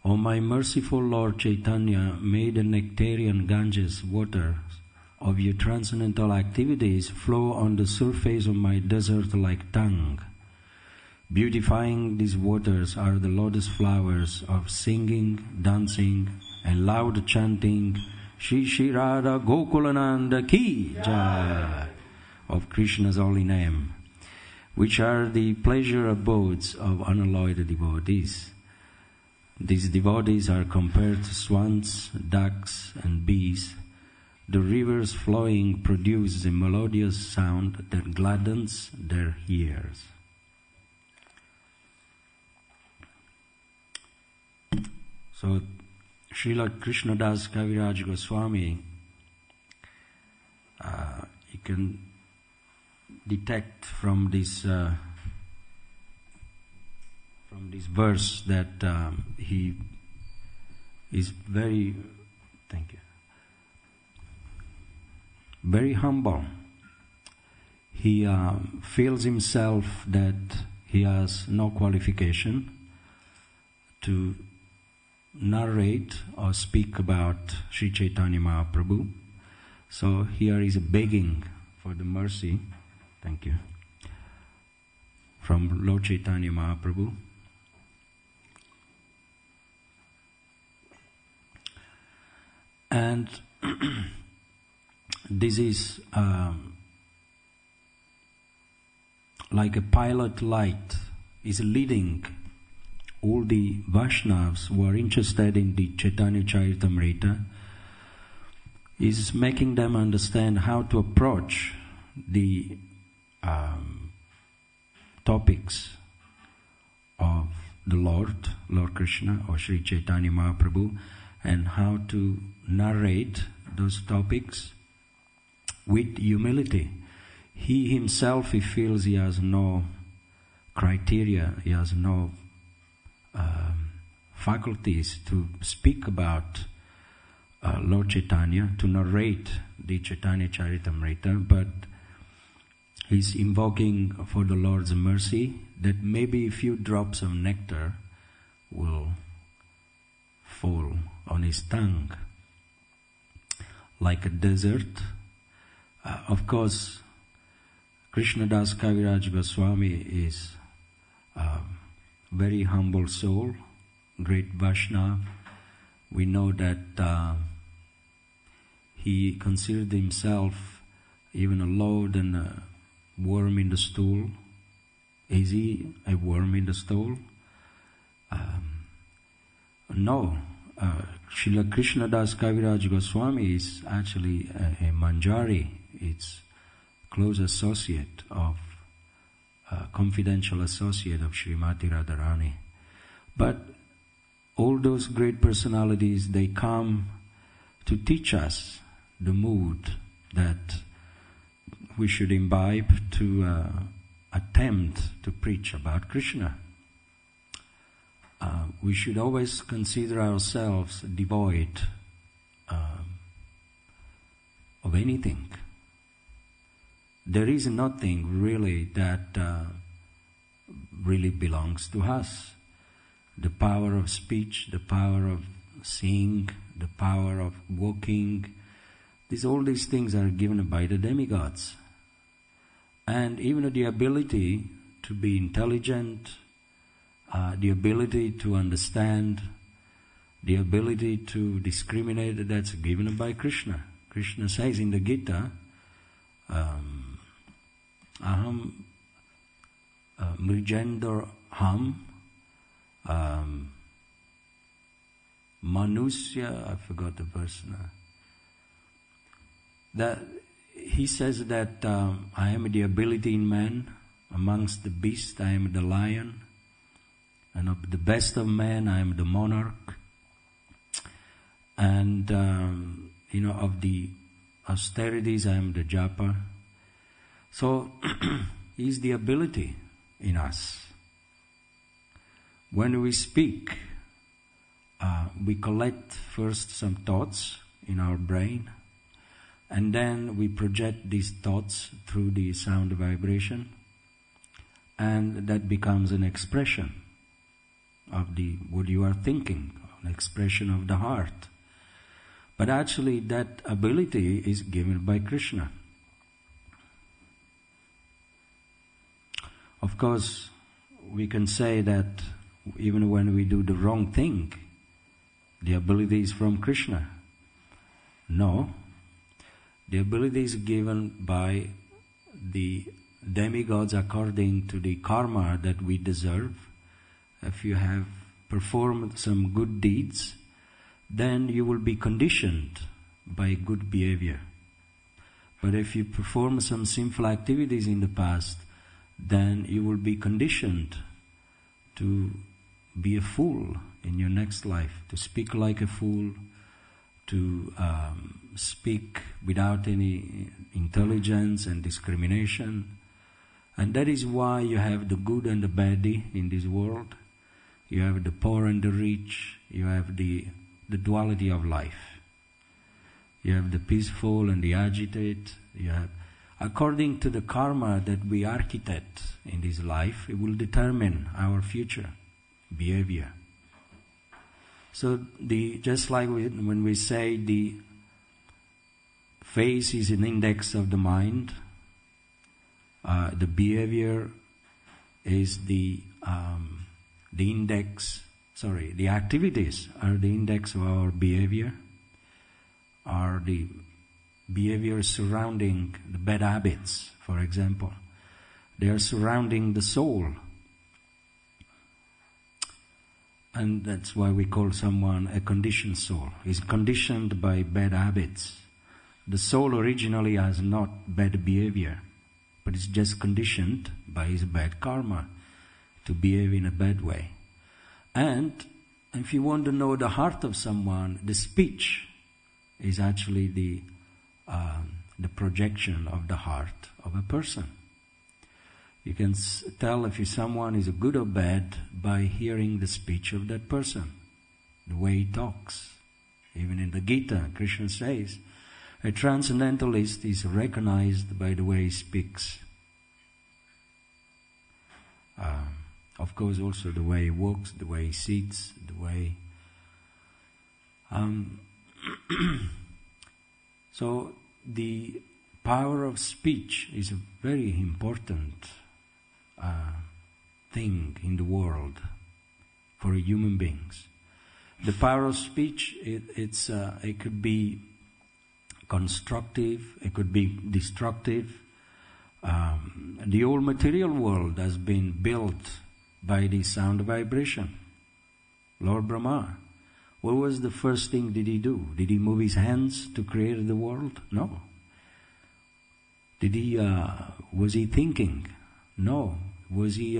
O my merciful Lord Chaitanya, may the nectarian Ganges waters of your transcendental activities flow on the surface of my desert-like tongue. Beautifying these waters are the lotus flowers of singing, dancing, and loud chanting, Shri Shri Radha Gokulananda Ki Jai, of Krishna's holy name, which are the pleasure abodes of unalloyed devotees. These devotees are compared to swans, ducks, and bees. The rivers flowing produce a melodious sound that gladdens their ears. So, Srila Krishnadas Kaviraj Goswami, you can detect from this verse that he is very, very humble. He feels himself that he has no qualification to narrate or speak about Sri Chaitanya Mahaprabhu. So here is begging for the mercy, from Lord Chaitanya Mahaprabhu. And this is like a pilot light is leading all the Vaishnavas who are interested in the Chaitanya Charitamrita, is making them understand how to approach the topics of the Lord Krishna or Sri Chaitanya Mahaprabhu, and how to narrate those topics with humility. He himself, he feels he has no criteria, he has no faculties to speak about Lord Chaitanya, to narrate the Chaitanya Charitamrita, but he's invoking for the Lord's mercy that maybe a few drops of nectar will fall on his tongue like a desert. Of course, Krishnadas Kaviraj Goswami is a very humble soul, great Vaishnava. We know that he considered himself even a load and a worm in the stool. Is he a worm in the stool? No. Srila Krishnadas Kaviraj Goswami is actually a Manjari. It's close associate of, confidential associate of Srimati Radharani. But all those great personalities, they come to teach us the mood that we should imbibe to attempt to preach about Krishna. We should always consider ourselves devoid of anything. There is nothing really that really belongs to us. The power of speech, the power of seeing, the power of walking, all these things are given by the demigods. And even the ability to be intelligent, the ability to understand, the ability to discriminate, that's given by Krishna. Krishna says in the Gita, Aham Mrijendar Ham Manusya, I forgot the verse now. That he says that I am the ability in man, amongst the beasts I am the lion, and of the best of men I am the monarch, and of the austerities I am the japa. So is the ability in us. When we speak, we collect first some thoughts in our brain, and then we project these thoughts through the sound vibration, and that becomes an expression of what you are thinking, an expression of the heart. But actually that ability is given by Krishna. Of course, we can say that even when we do the wrong thing, the ability is from Krishna. No. The ability is given by the demigods according to the karma that we deserve. If you have performed some good deeds, then you will be conditioned by good behavior. But if you perform some sinful activities in the past, then you will be conditioned to be a fool in your next life, to speak like a fool, to speak without any intelligence and discrimination. And that is why you have the good and the baddie in this world. You have the poor and the rich. You have the duality of life. You have the peaceful and the agitated. You have, according to the karma that we architect in this life, it will determine our future behavior. So just like when we say the face is an index of the mind, the behavior is the activities are the index of our behavior, are the behavior surrounding the bad habits, for example. They are surrounding the soul. And that's why we call someone a conditioned soul. He's conditioned by bad habits. The soul originally has not bad behavior, but it's just conditioned by his bad karma to behave in a bad way. And if you want to know the heart of someone, the speech is actually the projection of the heart of a person. You can tell if someone is good or bad by hearing the speech of that person, the way he talks. Even in the Gita, Krishna says, a transcendentalist is recognized by the way he speaks. Of course, also the way he walks, the way he sits, the way... So the power of speech is a very important thing in the world for human beings. The power of speech, it could be constructive, it could be destructive. The whole material world has been built by the sound vibration. Lord Brahma, what was the first thing did he do? Did he move his hands to create the world? No. Was he thinking? No. Was he,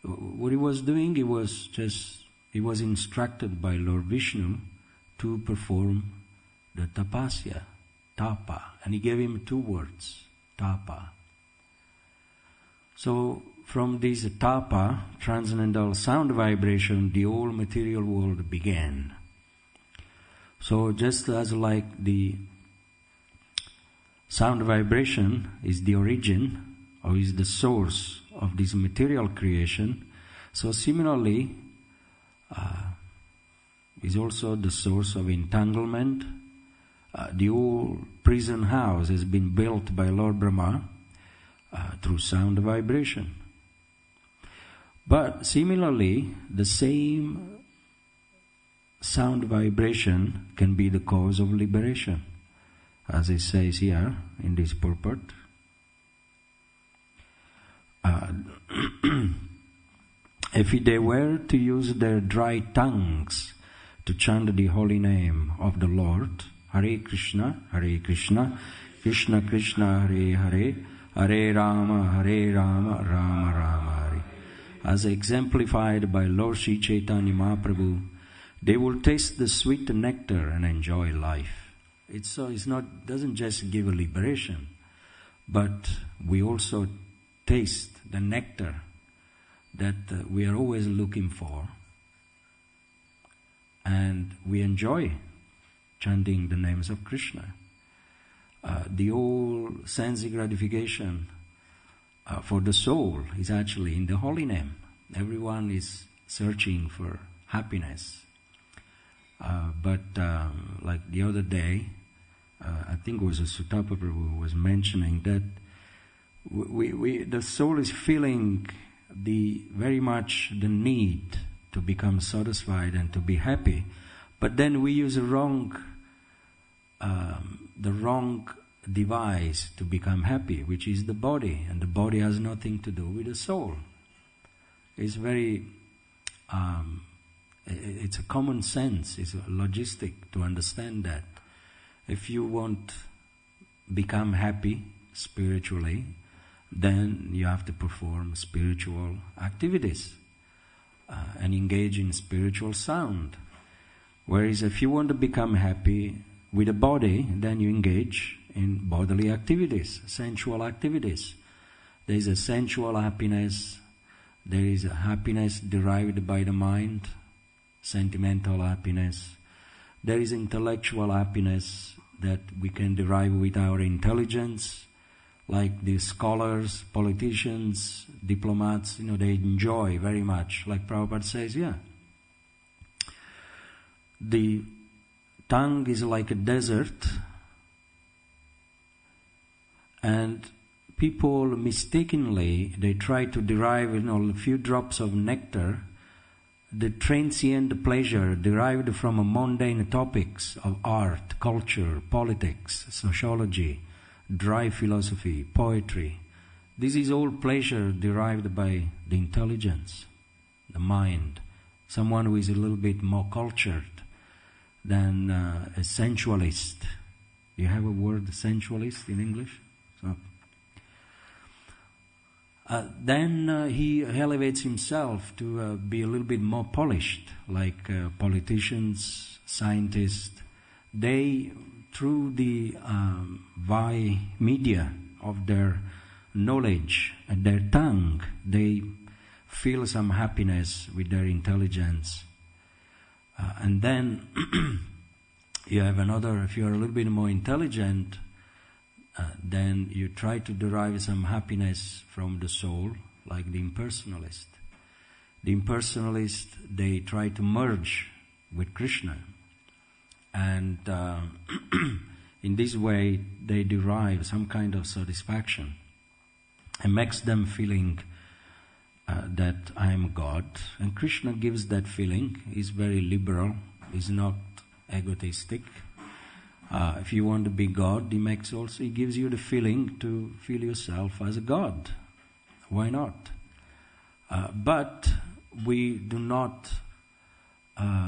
what he was doing, he was instructed by Lord Vishnu to perform the tapasya, tapa. And he gave him 2 words, tapa. So from this tapa, transcendental sound vibration, the whole material world began. So just as like the sound vibration is the origin or is the source of this material creation, so similarly is also the source of entanglement. The whole prison house has been built by Lord Brahma through sound vibration. But similarly, the same sound vibration can be the cause of liberation, as it says here in this purport. If they were to use their dry tongues to chant the holy name of the Lord, Hare Krishna, Krishna Krishna, Hare Hare, Hare Rama, Rama Rama, Hare, as exemplified by Lord Sri Chaitanya Mahaprabhu, they will taste the sweet nectar and enjoy life. It doesn't just give a liberation, but we also taste the nectar that we are always looking for, and we enjoy chanting the names of Krishna. The whole sense gratification for the soul is actually in the holy name. Everyone is searching for happiness. But like the other day, I think it was a Sutta Prabhu who was mentioning that the soul is feeling very much the need to become satisfied and to be happy, but then we use the wrong device to become happy, which is the body, and the body has nothing to do with the soul. It's very, it's a common sense, it's a logistic to understand that. If you want become happy spiritually, then you have to perform spiritual activities and engage in spiritual sound. Whereas if you want to become happy with the body, then you engage in bodily activities, sensual activities. There is a sensual happiness, there is a happiness derived by the mind, sentimental happiness. There is intellectual happiness that we can derive with our intelligence, like the scholars, politicians, diplomats, they enjoy very much. Like Prabhupada says, the tongue is like a desert, and people mistakenly, they try to derive a few drops of nectar, the transient pleasure derived from mundane topics of art, culture, politics, sociology, dry philosophy, poetry. This is all pleasure derived by the intelligence, the mind. Someone who is a little bit more cultured than a sensualist. Do you have a word, sensualist, in English? So, then he elevates himself to be a little bit more polished, like politicians, scientists. They, through the media of their knowledge and their tongue, they feel some happiness with their intelligence. And then you have another, if you are a little bit more intelligent, then you try to derive some happiness from the soul, like the impersonalist. The impersonalist, they try to merge with Krishna. And in this way, they derive some kind of satisfaction. It makes them feeling that I am God. And Krishna gives that feeling. He's very liberal. He's not egotistic. If you want to be God, he gives you the feeling to feel yourself as a God. Why not? But we do not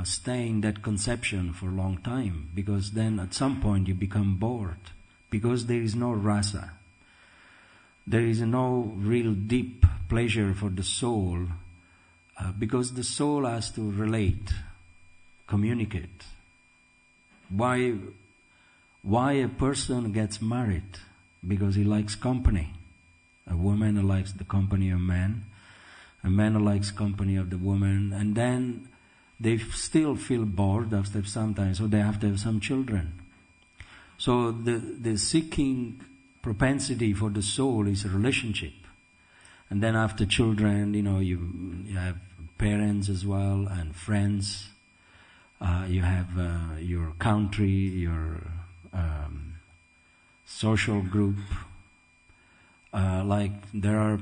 stay in that conception for a long time, because then at some point you become bored, because there is no rasa. There is no real deep pleasure for the soul, because the soul has to relate, communicate. Why a person gets married? Because he likes company. A woman likes the company of man. A man likes company of the woman. And then they still feel bored after some time, so they have to have some children. So the seeking propensity for the soul is a relationship. And then after children, you have parents as well, and friends. You have your country, your social group. Like there are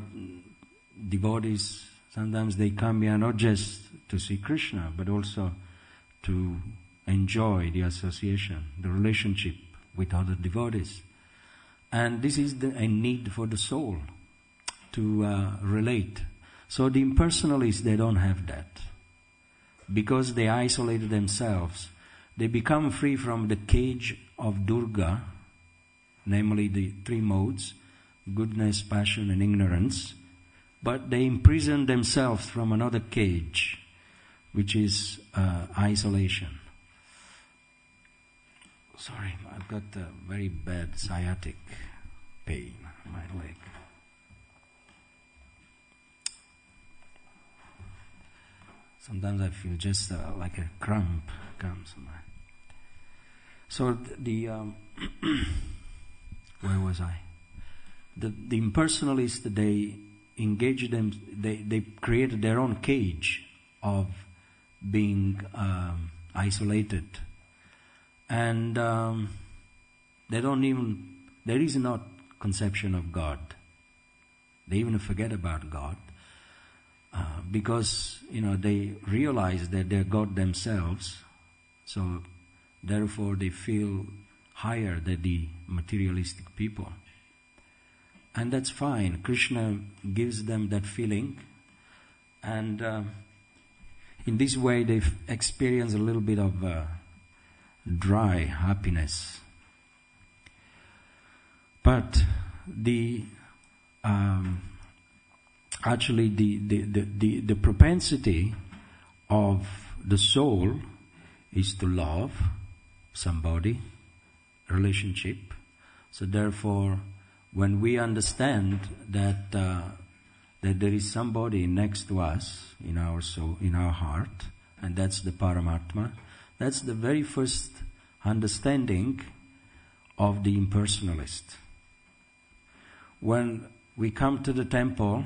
devotees, sometimes they come here not just to see Krishna, but also to enjoy the association, the relationship with other devotees. And this is a need for the soul to relate. So the impersonalists, they don't have that. Because they isolated themselves, they become free from the cage of Durga, namely the three modes, goodness, passion, and ignorance, but they imprison themselves from another cage, which is isolation. Sorry, I've got a very bad sciatic pain in my leg. Sometimes I feel just like a cramp comes. So where was I? The impersonalists, they engage them. They created their own cage of being isolated. And there is not conception of God. They even forget about God because, they realize that they're God themselves. So therefore they feel higher than the materialistic people. And that's fine. Krishna gives them that feeling. And in this way they experience a little bit of dry happiness. But the propensity of the soul is to love somebody, relationship. So therefore, when we understand that there is somebody next to us in our soul, in our heart, and that's the Paramatma, that's the very first understanding of the impersonalist. When we come to the temple,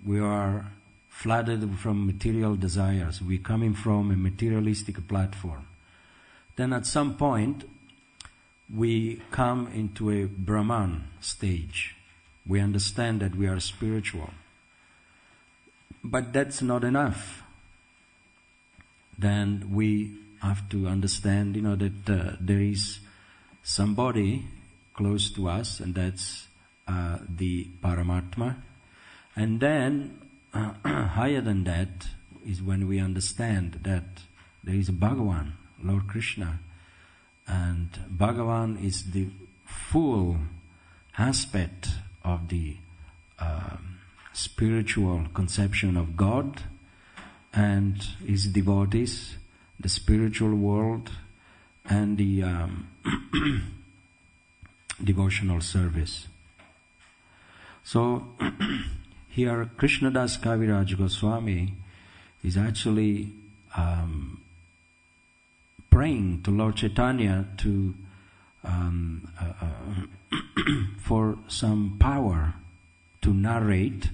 we are flooded from material desires. We're coming from a materialistic platform. Then at some point, we come into a Brahman stage. We understand that we are spiritual. But that's not enough. Then we have to understand, that there is somebody close to us, and that's the Paramatma. And then, higher than that, is when we understand that there is a Bhagavan, Lord Krishna. And Bhagavan is the full aspect of the spiritual conception of God and his devotees, the spiritual world, and the devotional service. So here Krishnadas Kaviraj Goswami is actually praying to Lord Chaitanya to for some power to narrate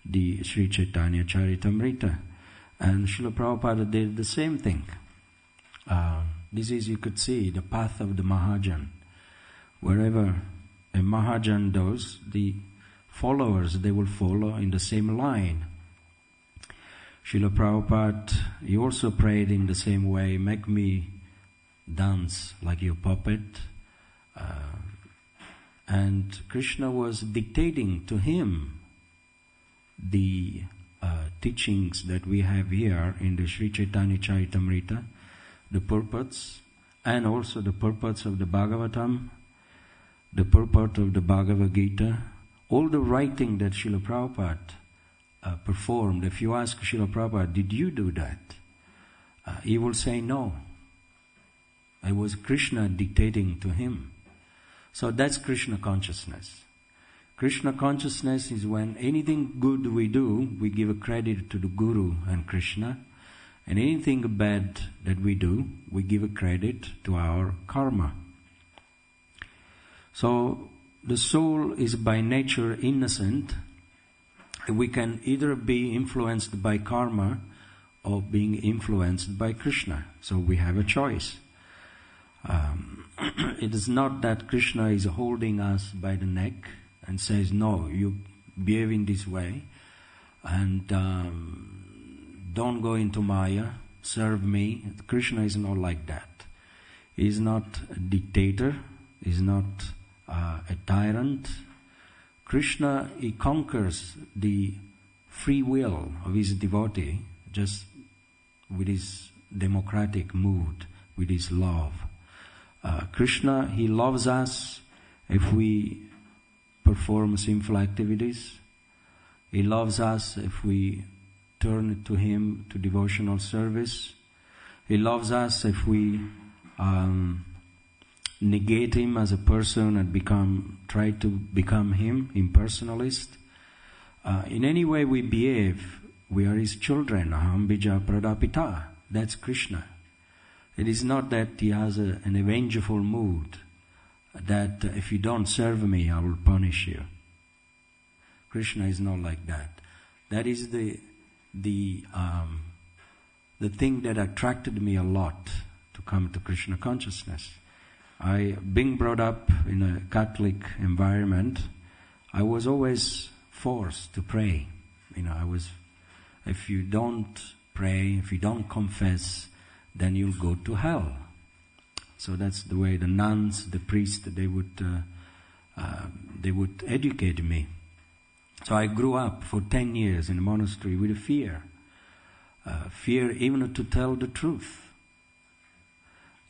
the Sri Chaitanya Charitamrita. And Srila Prabhupada did the same thing. This is, you could see, the path of the Mahajan. Wherever a Mahajan goes, the followers, they will follow in the same line. Srila Prabhupada, he also prayed in the same way, make me dance like your puppet. And Krishna was dictating to him the teachings that we have here in the Sri Chaitanya Charitamrita, the purports, and also the purports of the Bhagavatam, the purport of the Bhagavad Gita, all the writing that Srila Prabhupada performed. If you ask Srila Prabhupada, did you do that? He will say no. It was Krishna dictating to him. So that's Krishna consciousness. Krishna consciousness is when anything good we do, we give a credit to the Guru and Krishna. And anything bad that we do, we give a credit to our karma. So the soul is by nature innocent. We can either be influenced by karma or being influenced by Krishna. So we have a choice. It is not that Krishna is holding us by the neck and says, no, you behave in this way and don't go into Maya, serve me. Krishna is not like that. He is not a dictator, he is not a tyrant. Krishna, he conquers the free will of his devotee just with his democratic mood, with his love. Krishna, he loves us if we perform sinful activities. He loves us if we turn to him to devotional service. He loves us if we negate him as a person and try to become him, impersonalist. In any way we behave, we are his children. Aham bija pradapita. That's Krishna. It is not that he has an vengeful mood, that if you don't serve me, I will punish you. Krishna is not like that. That is the the thing that attracted me a lot to come to Krishna consciousness. Being brought up in a Catholic environment, I was always forced to pray. If you don't pray, if you don't confess, then you'll go to hell. So that's the way the nuns, the priests, they would educate me. So I grew up for 10 years in a monastery with a fear even to tell the truth.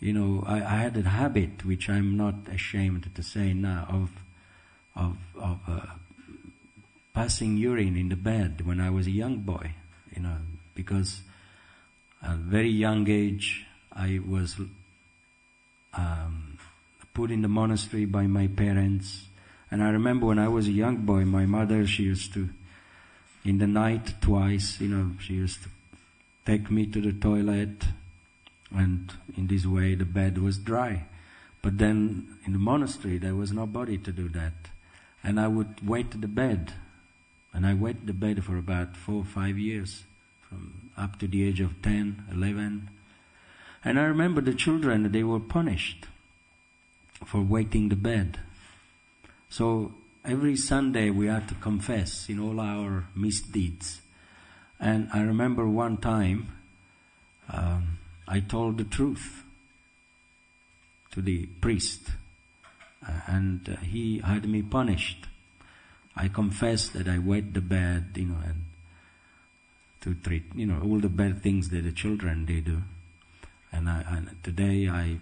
I had a habit, which I'm not ashamed to say now, of passing urine in the bed when I was a young boy. Because at a very young age I was put in the monastery by my parents. And I remember when I was a young boy, my mother, she used to, in the night twice, she used to take me to the toilet, and in this way the bed was dry. But then in the monastery there was nobody to do that. And I would wet the bed. And I wet the bed for about 4 or 5 years, from up to the age of 10, 11. And I remember the children, they were punished for wetting the bed. So every Sunday we had to confess in all our misdeeds. And I remember one time I told the truth to the priest, and he had me punished. I confessed that I wet the bed, and to treat, all the bad things that the children they do. And today I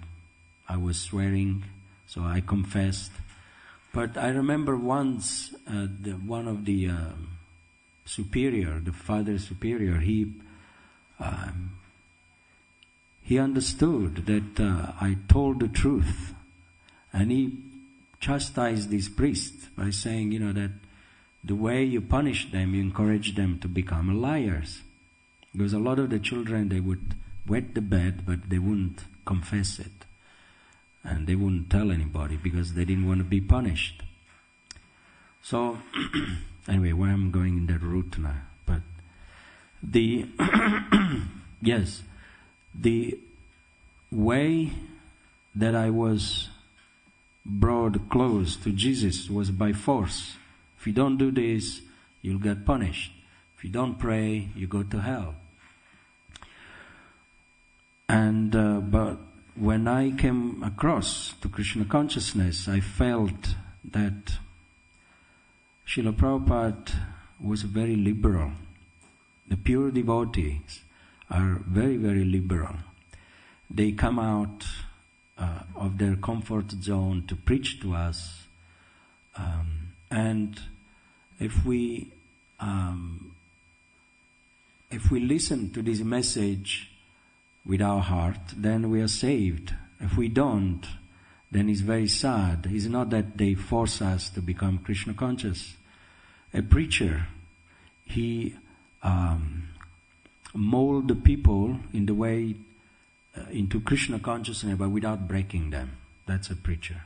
was swearing, so I confessed. But I remember once one of the superior, the father superior, he understood that I told the truth, and he chastised this priest by saying, that the way you punish them, you encourage them to become liars. Because a lot of the children, they would wet the bed, but they wouldn't confess it. And they wouldn't tell anybody because they didn't want to be punished. So, anyway, where I'm going in that route now. But yes, the way that I was brought close to Jesus was by force. If you don't do this, you'll get punished. If you don't pray, you go to hell. And but when I came across to Krishna consciousness, I felt that Srila Prabhupada was very liberal. The pure devotees are very, very liberal. They come out of their comfort zone to preach to us, and if we listen to this message with our heart, then we are saved. If we don't, then it's very sad. It's not that they force us to become Krishna conscious. A preacher, he mold the people in the way into Krishna consciousness, but without breaking them. That's a preacher.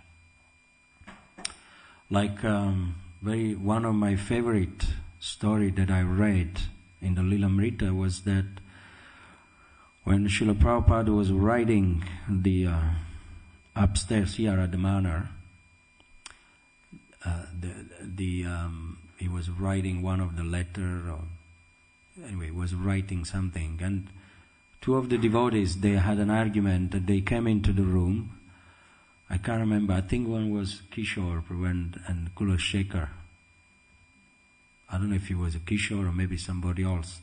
Like one of my favorite story that I read in the Lilamrita was that when Srila Prabhupada was writing the upstairs here at the manor, he was writing one of the letter, or anyway, was writing something, and two of the devotees, they had an argument that they came into the room. I can't remember, I think one was Kishore and Kulashekar. I don't know if he was a Kishore or maybe somebody else.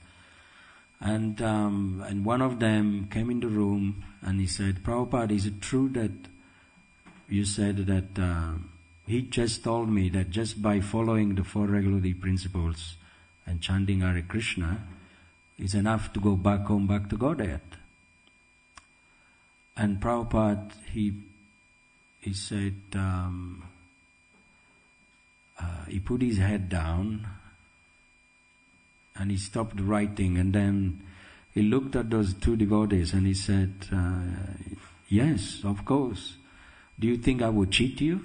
And one of them came in the room and he said, Prabhupada, is it true that you said that he just told me that just by following the 4 regularity principles and chanting Hare Krishna is enough to go back home, back to Godhead? And Prabhupada, he said, he put his head down and he stopped writing, and then he looked at those 2 devotees and he said, yes, of course. Do you think I would cheat you?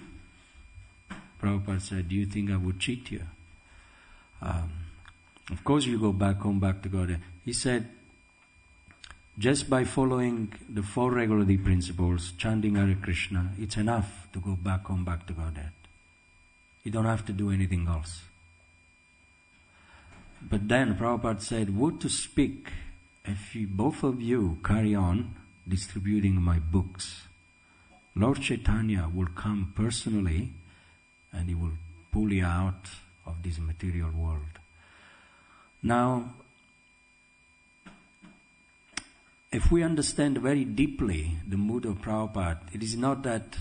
Prabhupada said, do you think I would cheat you? Of course you go back home, back to God. He said, Just by following the 4 regularity principles, chanting Hare Krishna, it's enough to go back home, back to Godhead. You don't have to do anything else. But then Prabhupada said, would to speak if both of you carry on distributing my books, Lord Chaitanya will come personally and he will pull you out of this material world. Now, if we understand very deeply the mood of Prabhupada, it is not that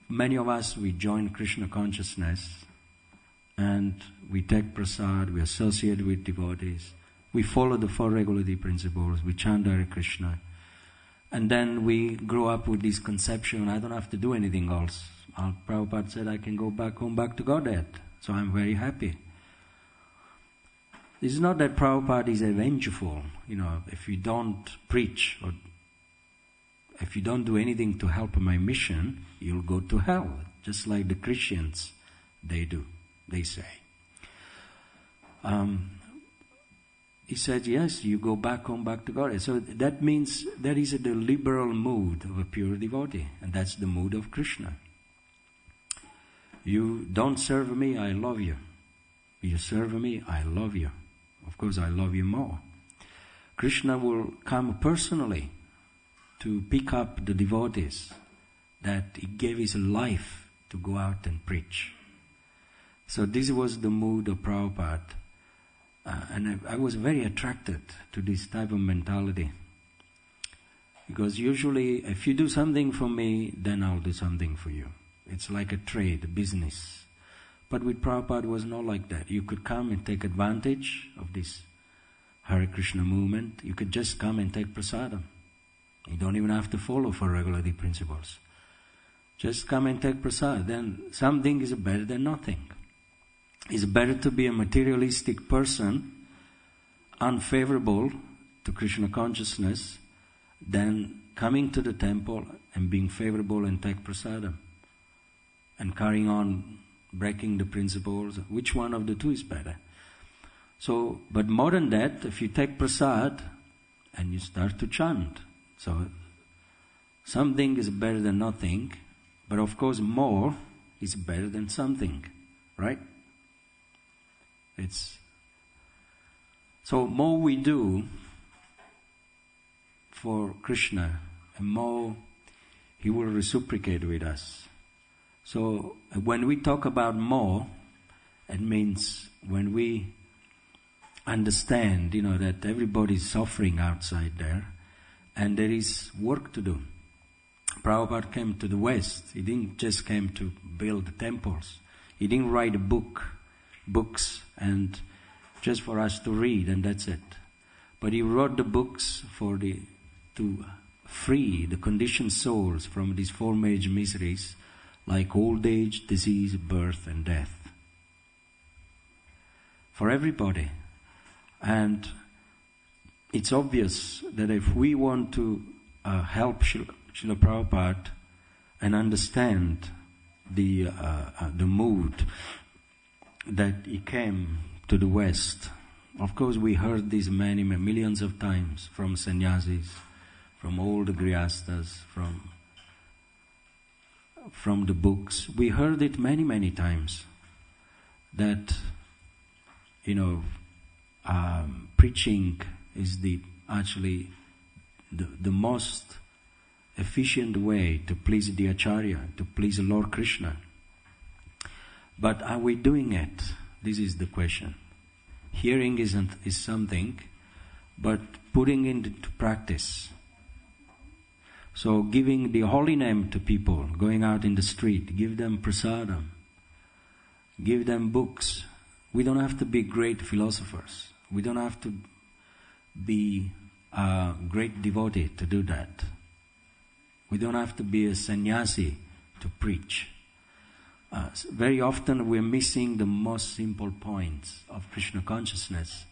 many of us, we join Krishna consciousness and we take prasad, we associate with devotees, we follow the 4 regularity principles, we chant Hare Krishna, and then we grow up with this conception, I don't have to do anything else. Prabhupada said, I can go back home, back to Godhead, so I'm very happy. It's not that Prabhupada is vengeful, if you don't preach or if you don't do anything to help my mission, you'll go to hell, just like the Christians, they do, they say. He said, yes, you go back home, back to God. So that means there is the liberal mood of a pure devotee, and that's the mood of Krishna. You don't serve me, I love you. You serve me, I love you. Of course, I love you more. Krishna will come personally to pick up the devotees that he gave his life to go out and preach. So this was the mood of Prabhupada. And I was very attracted to this type of mentality. Because usually, if you do something for me, then I'll do something for you. It's like a trade, a business. But with Prabhupada, it was not like that. You could come and take advantage of this Hare Krishna movement. You could just come and take prasadam. You don't even have to follow 4 regularity principles. Just come and take prasad. Then something is better than nothing. It's better to be a materialistic person, unfavorable to Krishna consciousness, than coming to the temple and being favorable and take prasadam and carrying on breaking the principles. Which one of the two is better? So, but more than that, if you take prasad and you start to chant, so something is better than nothing, but of course more is better than something, right? So more we do for Krishna, and more he will reciprocate with us. So when we talk about more, it means when we understand, that everybody is suffering outside there, and there is work to do. Prabhupada came to the West. He didn't just came to build temples. He didn't write books and just for us to read and that's it. But he wrote the books to free the conditioned souls from these 4 major miseries like old age, disease, birth and death. For everybody. And it's obvious that if we want to help Srila Prabhupada and understand the mood that he came to the West. Of course, we heard this millions of times from sannyasis, from all the grihastas, from the books. We heard it many times that, preaching is actually the most efficient way to please the Acharya, to please Lord Krishna. But are we doing it? This is the question. Hearing is something, but putting it into practice. So giving the holy name to people, going out in the street, give them prasadam, give them books. We don't have to be great philosophers. We don't have to be a great devotee to do that. We don't have to be a sannyasi to preach. Very often we're missing the most simple points of Krishna consciousness.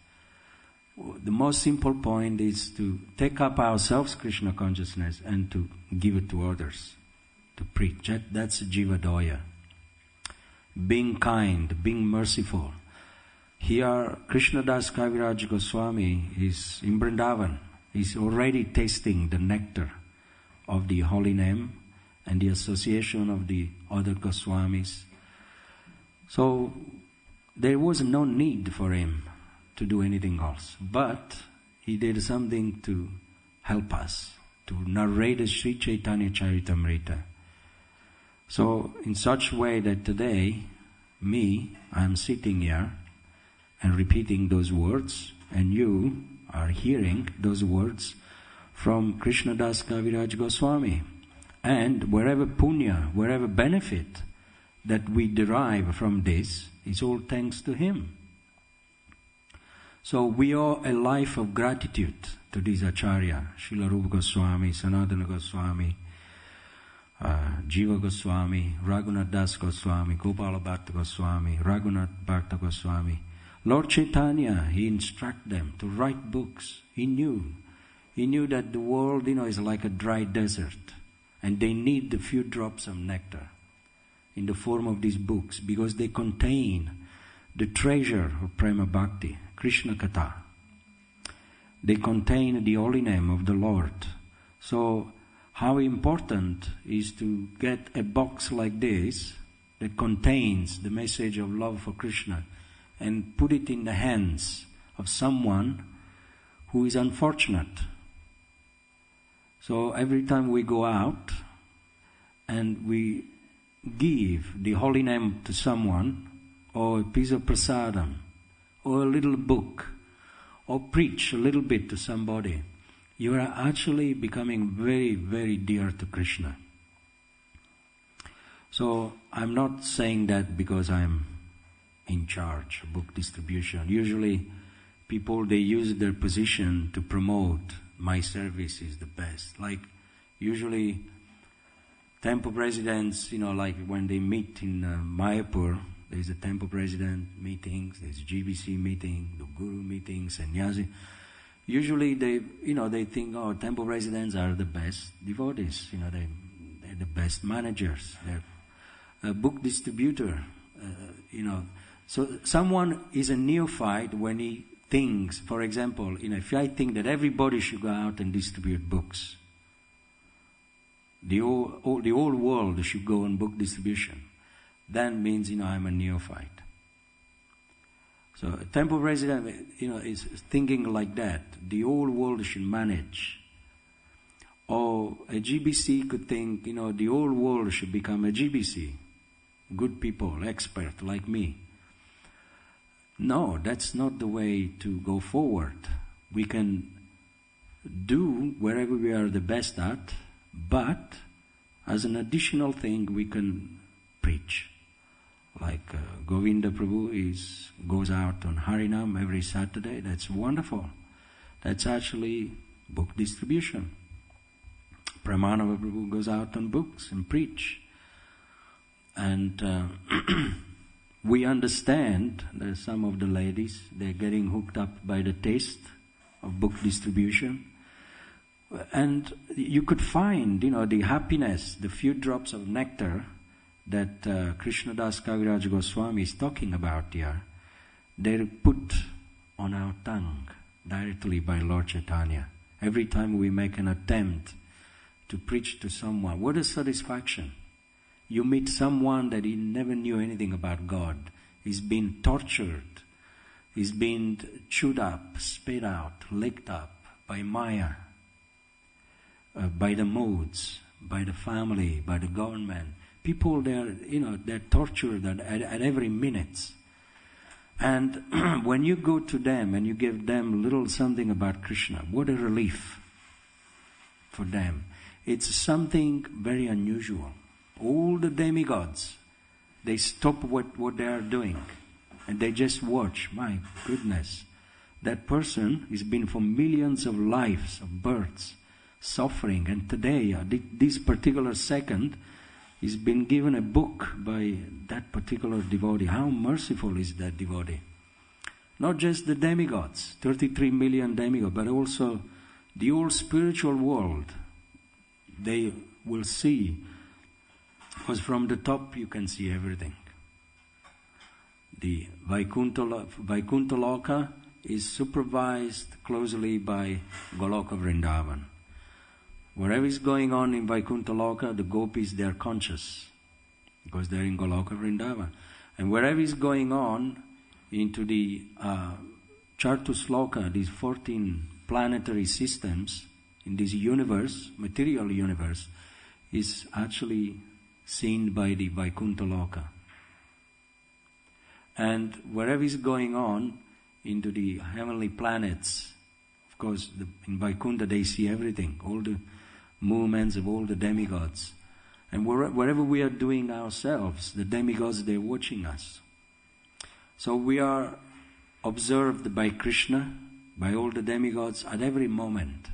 The most simple point is to take up ourselves Krishna consciousness and to give it to others, to preach. That's Jivadoya. Being kind, being merciful. Here, Krishnadas Kaviraj Goswami is in Vrindavan. He's already tasting the nectar of the holy name and the association of the other Goswamis. So there was no need for him to do anything else. But he did something to help us, to narrate the Sri Chaitanya Charitamrita. So in such way that today, I am sitting here and repeating those words, and you are hearing those words from Krishnadas Kaviraj Goswami. And wherever punya, wherever benefit that we derive from this, is all thanks to him. So we owe a life of gratitude to these Acharya, Srila Rupa Goswami, Sanatana Goswami, Jiva Goswami, Raghunath Das Goswami, Gopala Bhatta Goswami, Raghunath Bhatta Goswami. Lord Chaitanya, he instructed them to write books. He knew that the world, is like a dry desert, and they need the few drops of nectar in the form of these books, because they contain the treasure of Prema Bhakti, Krishna Katha. They contain the holy name of the Lord. So how important is to get a box like this that contains the message of love for Krishna and put it in the hands of someone who is unfortunate. So every time we go out and we give the holy name to someone, or a piece of prasadam, or a little book, or preach a little bit to somebody, you are actually becoming very, very dear to Krishna. So I'm not saying that because I'm in charge of book distribution. Usually people, they use their position to promote my service is the best. Like usually temple presidents, like when they meet in Mayapur, there's a temple president meetings, there's GBC meeting, the guru meetings, sannyasi. Usually they think, temple presidents are the best devotees, they're the best managers, they're a book distributor, So someone is a neophyte when he thinks, for example, if I think that everybody should go out and distribute books, the whole world should go on book distribution, that means, I'm a neophyte. So a temple president, is thinking like that. The whole world should manage. Or a GBC could think, the whole world should become a GBC. Good people, expert like me. No, that's not the way to go forward. We can do wherever we are the best at, but as an additional thing we can preach. Like Govinda Prabhu goes out on Harinam every Saturday. That's wonderful. That's actually book distribution. Pramanava Prabhu goes out on books and preach. And we understand that some of the ladies, they're getting hooked up by the taste of book distribution. And you could find, the happiness, the few drops of nectar that Krishnadas Kaviraj Goswami is talking about here, they're put on our tongue directly by Lord Chaitanya. Every time we make an attempt to preach to someone, what a satisfaction. You meet someone that he never knew anything about God. He's been tortured. He's been chewed up, spit out, licked up by Maya, by the modes, by the family, by the government. People, they're tortured at every minute. And when you go to them and you give them a little something about Krishna, what a relief for them. It's something very unusual. All the demigods, they stop what they are doing and they just watch. My goodness, that person has been for millions of lives, of births, suffering, and today, this particular second, he's been given a book by that particular devotee. How merciful is that devotee? Not just the demigods, 33 million demigods, but also the whole spiritual world. They will see, because from the top you can see everything. The Vaikuntha Loka is supervised closely by Goloka Vrindavan. Whatever is going on in Vaikuntha Loka, the gopis, they are conscious because they are in Goloka Vrindavan. And wherever is going on into the Chartusloka, these 14 planetary systems in this universe, material universe, is actually seen by the Vaikuntha Loka. And wherever is going on into the heavenly planets, of course, in Vaikuntha they see everything, all the movements of all the demigods. And wherever we are doing ourselves, the demigods, they're watching us. So we are observed by Krishna, by all the demigods at every moment.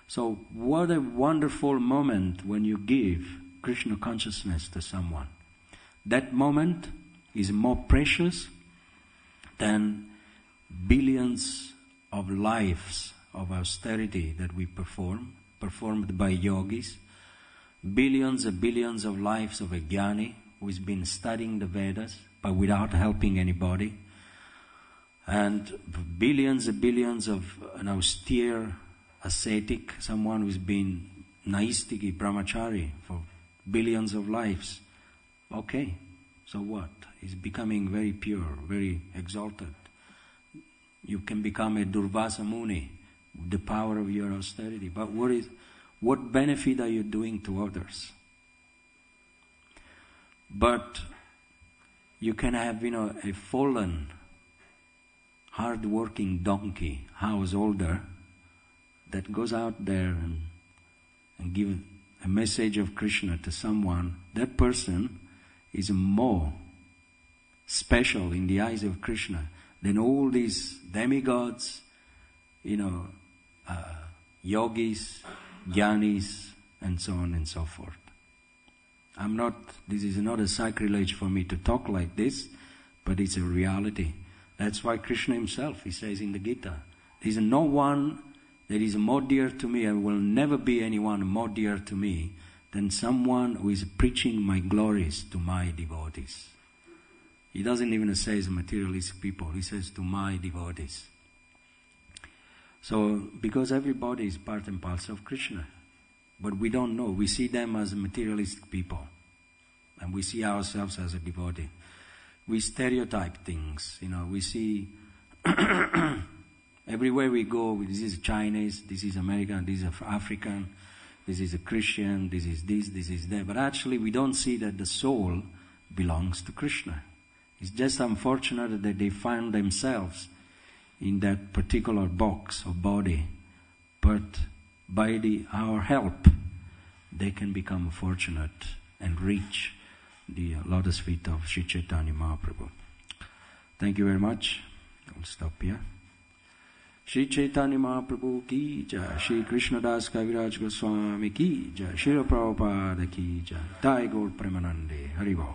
So what a wonderful moment when you give Krishna consciousness to someone. That moment is more precious than billions of lives of austerity that we performed by yogis, billions and billions of lives of a jnani who has been studying the Vedas but without helping anybody, and billions and billions of an austere ascetic, someone who's been naistiki, brahmachari for billions of lives. Okay, so what? He's becoming very pure, very exalted. You can become a Durvasa Muni with the power of your austerity. But what benefit are you doing to others? But you can have, a fallen, hard-working donkey, householder, that goes out there and give a message of Krishna to someone. That person is more special in the eyes of Krishna than all these demigods, yogis, jnanis, and so on and so forth. This is not a sacrilege for me to talk like this, but it's a reality. That's why Krishna himself, he says in the Gita, there is no one that is more dear to me, and will never be anyone more dear to me than someone who is preaching my glories to my devotees. He doesn't even say to materialistic people, he says to my devotees. So, because everybody is part and parcel of Krishna, but we don't know. We see them as materialistic people, and we see ourselves as a devotee. We stereotype things, we see everywhere we go, this is Chinese, this is American, this is African, this is a Christian, this is that. But actually we don't see that the soul belongs to Krishna. It's just unfortunate that they find themselves in that particular box of body. But by our help, they can become fortunate and reach the lotus feet of Sri Chaitanya Mahaprabhu. Thank you very much. I'll stop here. Sri Chaitanya Mahaprabhu ki jai, Sri Krishna Das Kaviraj Goswami ki jai, Srila Prabhupada ki jai, Jai Gaur Premanande, Haribo.